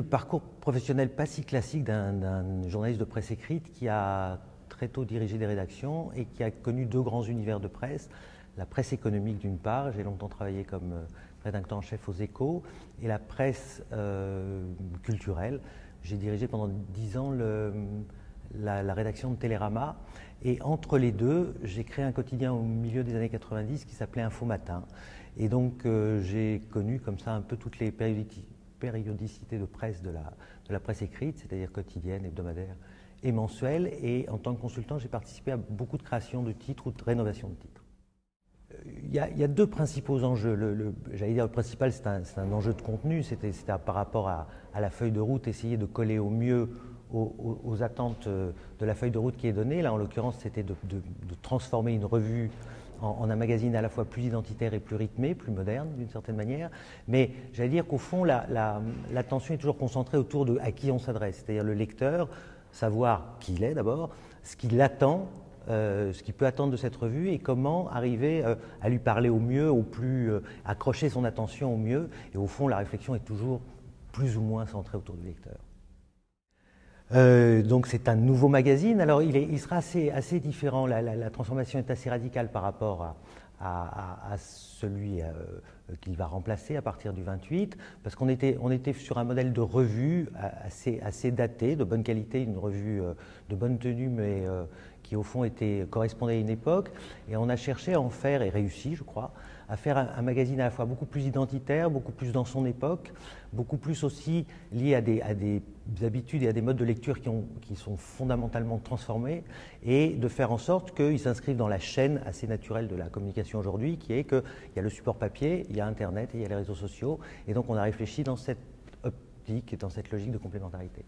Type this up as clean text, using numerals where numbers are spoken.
parcours professionnel pas si classique d'un journaliste de presse écrite qui a très tôt dirigé des rédactions et qui a connu deux grands univers de presse. La presse économique d'une part, j'ai longtemps travaillé comme rédacteur en chef aux Échos, et la presse culturelle. J'ai dirigé pendant 10 ans la rédaction de Télérama, et entre les deux, j'ai créé un quotidien au milieu des années 90 qui s'appelait Info Matin. Et donc j'ai connu comme ça un peu toutes les périodicités de presse de la presse écrite, c'est-à-dire quotidienne, hebdomadaire et mensuelle. Et en tant que consultant, j'ai participé à beaucoup de créations de titres ou de rénovation de titres. Il y a deux principaux enjeux. J'allais dire le principal, c'est un enjeu de contenu, c'était par rapport à la feuille de route, essayer de coller au mieux aux attentes de la feuille de route qui est donnée. Là, en l'occurrence, c'était de transformer une revue en un magazine à la fois plus identitaire et plus rythmé, plus moderne d'une certaine manière. Mais j'allais dire qu'au fond, l'attention est toujours concentrée autour de à qui on s'adresse, c'est-à-dire le lecteur, savoir qui il est d'abord, ce qu'il attend, ce qu'il peut attendre de cette revue et comment arriver à lui parler au mieux, au plus, accrocher son attention au mieux. Et au fond, la réflexion est toujours plus ou moins centrée autour du lecteur. Donc c'est un nouveau magazine. Alors il sera assez différent. La transformation est assez radicale par rapport à celui qu'il va remplacer à partir du 28, parce qu'on était sur un modèle de revue assez daté, de bonne qualité, une revue de bonne tenue, mais qui au fond correspondait à une époque. Et on a cherché à en faire, et réussi je crois, à faire un magazine à la fois beaucoup plus identitaire, beaucoup plus dans son époque, beaucoup plus aussi lié à des habitudes et à des modes de lecture qui sont fondamentalement transformés, et de faire en sorte qu'ils s'inscrivent dans la chaîne assez naturelle de la communication aujourd'hui, qui est qu'il y a le support papier, il y a Internet et il y a les réseaux sociaux, et donc on a réfléchi dans cette optique et dans cette logique de complémentarité.